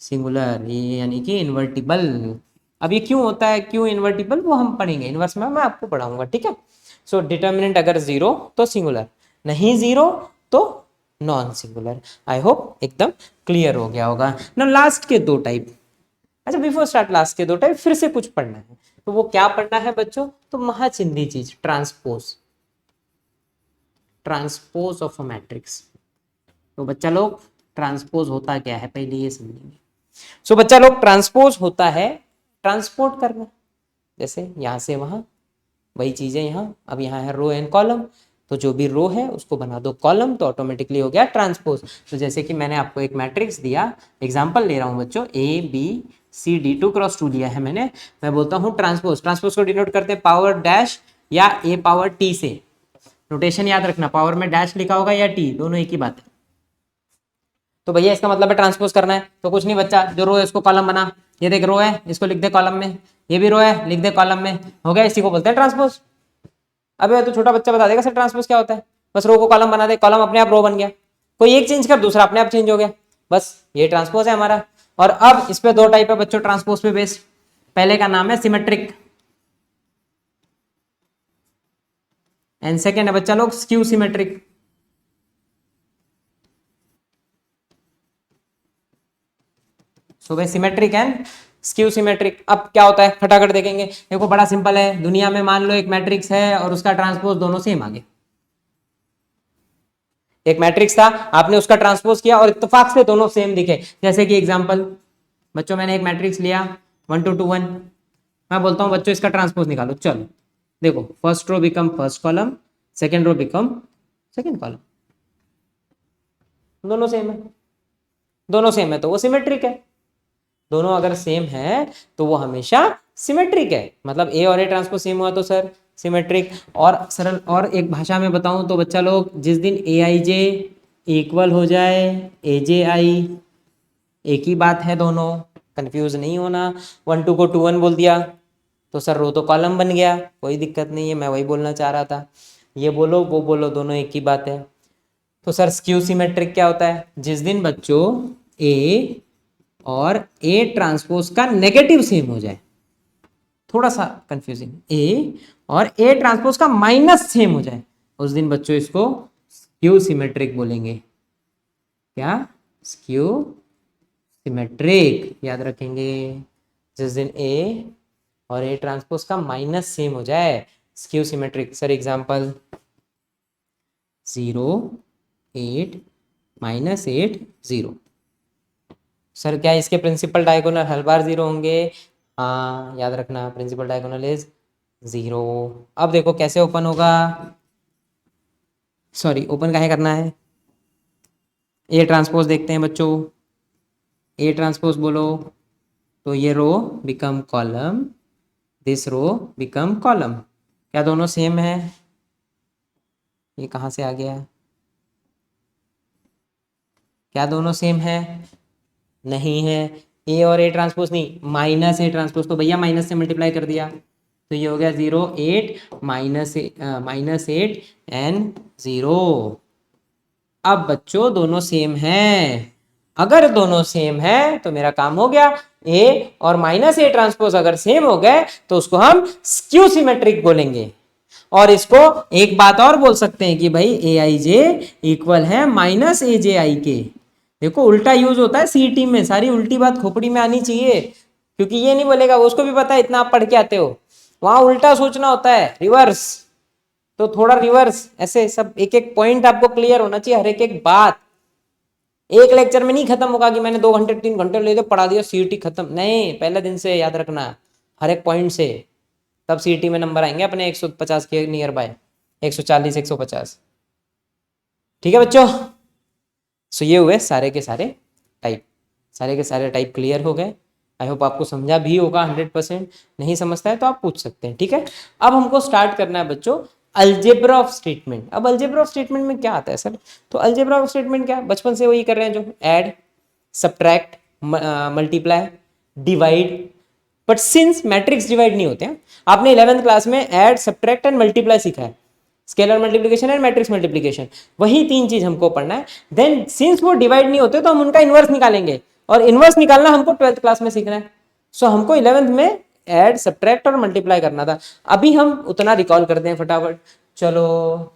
सिंगुलर, ये यानी कि इन्वर्टिबल। अब ये क्यों होता है, क्यों इन्वर्टिबल, वो हम पढ़ेंगे इन्वर्स में, मैं आपको पढ़ाऊंगा, ठीक है। सो डिटर्मिनेंट अगर 0 तो सिंगुलर, नहीं 0 तो नॉन सिंगुलर। आई होप एकदम क्लियर हो गया होगा ना। लास्ट के 2 टाइप, अच्छा बिफोर स्टार्ट लास्ट के 2 टाइप फिर से कुछ पढ़ना है, तो वो क्या पढ़ना है बच्चों, तो महाचिंदी चीज, transpose, transpose of a matrix. तो बच्चा लोग ट्रांसपोज होता क्या है पहले ये समझेंगे। सो बच्चा लोग ट्रांसपोज होता है ट्रांसपोर्ट करना, जैसे यहां से वहां, वही चीजें यहाँ। अब यहाँ है रो एंड कॉलम, तो जो भी रो है उसको बना दो कॉलम, तो ऑटोमेटिकली हो गया ट्रांसपोज। तो जैसे कि मैंने आपको एक मैट्रिक्स दिया, एग्जांपल ले रहा हूँ बच्चों, ए बी CD2 क्रॉस 2 लिया है मैंने, मैं बोलता हूँ ट्रांसपोज। ट्रांसपोज को डिनोट करते हैं पावर डैश या A पावर T से। नोटेशन याद रखना, पावर में डैश लिखा होगा या T, दोनों एक ही बात है। तो भैया इसका मतलब है ट्रांसपोज करना है, तो कुछ नहीं बच्चा, जो रो है इसको कॉलम बना, ये देख रो है इसको लिख दे कॉलम में, ये भी रो है लिख दे कॉलम में, हो गया, इसी को बोलते हैं ट्रांसपोज। अबे तो छोटा बच्चा बता देगा सर ट्रांसपोज क्या होता है, बस रो को कॉलम बना दे, कॉलम अपने आप रो बन गया, कोई एक चेंज कर दूसरा अपने आप चेंज हो गया, बस ये ट्रांसपोज है हमारा। और अब इस पे दो टाइप है बच्चों ट्रांसपोज पे बेस्ड, पहले का नाम है सिमेट्रिक एंड सेकेंड है बच्चा लोग स्क्यू सिमेट्रिक। सो भाई सिमेट्रिक एंड स्क्यू सिमेट्रिक। अब क्या होता है फटाफट देखेंगे, देखो बड़ा सिंपल है, दुनिया में मान लो एक मैट्रिक्स है और उसका ट्रांसपोज दोनों सेम आ गए। एक मैट्रिक्स था, आपने उसका ट्रांसपोज किया और इत्तेफाक से दोनों सेम दिखे। जैसे कि एग्जांपल बच्चों, मैंने एक मैट्रिक्स लिया 1 2 2 1, मैं बोलता हूं बच्चों इसका ट्रांसपोज निकालो, चलो देखो first row become first column, second row become second column, दोनों सेम है, दोनों सेम है तो वो सिमेट्रिक है। दोनों अगर सेम है तो वो हमेशा सिमेट्रिक है, मतलब ए और ए ट्रांसपोज सेम हुआ तो सर सिमेट्रिक। और सरल और एक भाषा में बताऊं तो बच्चा लोग, जिस दिन ए आई जे इक्वल हो जाए ए जे आई, एक ही बात है, दोनों कंफ्यूज नहीं होना। 1 2 को 2 1 बोल दिया तो सर रो तो कॉलम बन गया, कोई दिक्कत नहीं है, मैं वही बोलना चाह रहा था, ये बोलो वो बोलो दोनों एक ही बात है। तो सर स्क्यू सिमेट्रिक क्या होता है, जिस दिन बच्चों ए और ए ट्रांसपोज का नेगेटिव सेम हो जाए, थोड़ा सा कंफ्यूजिंग, ए और ए ट्रांसपोज का माइनस सेम हो जाए, उस दिन बच्चों इसको स्क्यू सिमेट्रिक बोलेंगे। क्या, स्क्यू सिमेट्रिक, याद रखेंगे, जिस दिन ए और ए ट्रांसपोज का माइनस सेम हो जाए, skew symmetric. Sir example 0 8 -8 0, sir क्या इसके प्रिंसिपल डायगोनल हर बार 0 होंगे? हाँ याद रखना, प्रिंसिपल डायगोनल इज 0। अब देखो कैसे ओपन होगा, सॉरी ओपन काहे करना है, ए ट्रांसपोज देखते हैं बच्चों, ए ट्रांसपोज बोलो तो ये row become column, this row become column, क्या दोनों सेम है? ये कहाँ से आ गया, क्या दोनों सेम है? नहीं है, ए और ए ट्रांसपोज नहीं, माइनस ए ट्रांसपोज, तो भैया माइनस से मल्टीप्लाई कर दिया तो ये हो गया 0 8 -8 एंड 0। अब बच्चों दोनों सेम हैं, अगर दोनों सेम है तो मेरा काम हो गया, ए और माइनस ए ट्रांसपोज अगर सेम हो गए तो उसको हम स्क्यू सिमेट्रिक बोलेंगे। और इसको एक बात और बोल सकते हैं कि भाई ए आई जे इक्वल है माइनस ए जे आई के। देखो उल्टा यूज होता है सीईटी में, सारी उल्टी बात खोपड़ी में आनी चाहिए, क्योंकि ये नहीं बोलेगा, उसको भी पता है इतना आप पढ़ के आते हो, वहां उल्टा सोचना होता है, रिवर्स। तो थोड़ा रिवर्स, ऐसे सब एक एक पॉइंट आपको क्लियर होना चाहिए, हर एक एक बात एक लेक्चर में नहीं खत्म होगा कि मैंने 2 घंटे 3 घंटे ले पढ़ा दिया सीईटी खत्म, नहीं, पहले दिन से याद रखना हर एक पॉइंट से, तब सीईटी में नंबर आएंगे अपने 150 के नियर बाय, 140 150। ठीक है बच्चों, सो ये हुए सारे के सारे टाइप, सारे के सारे टाइप क्लियर हो गए। आई होप आपको समझा भी होगा 100%, नहीं समझता है तो आप पूछ सकते हैं। ठीक है, अब हमको स्टार्ट करना है बच्चों अलजेब्रा ऑफ स्टेटमेंट। अब अलजेब्रा ऑफ स्टेटमेंट में क्या आता है सर, तो अलजेब्रा ऑफ स्टेटमेंट क्या, बचपन से वही कर रहे हैं जो add subtract multiply divide, but since matrix divide नहीं होते हैं, आपने 11th क्लास में ऐड सब्ट्रैक्ट एंड मल्टीप्लाई सीखा है, scalar multiplication and matrix multiplication, वही 3 चीज हमको पढ़ना है। देन सिंस वो डिवाइड नहीं होते तो हम उनका इनवर्स निकालेंगे, और इनवर्स निकालना हमको 12th क्लास में सीखना है। सो हमको 11th में ऐड सब्ट्रैक्ट और मल्टीप्लाई करना था। अभी हम उतना रिकॉल करते हैं फटाफट, चलो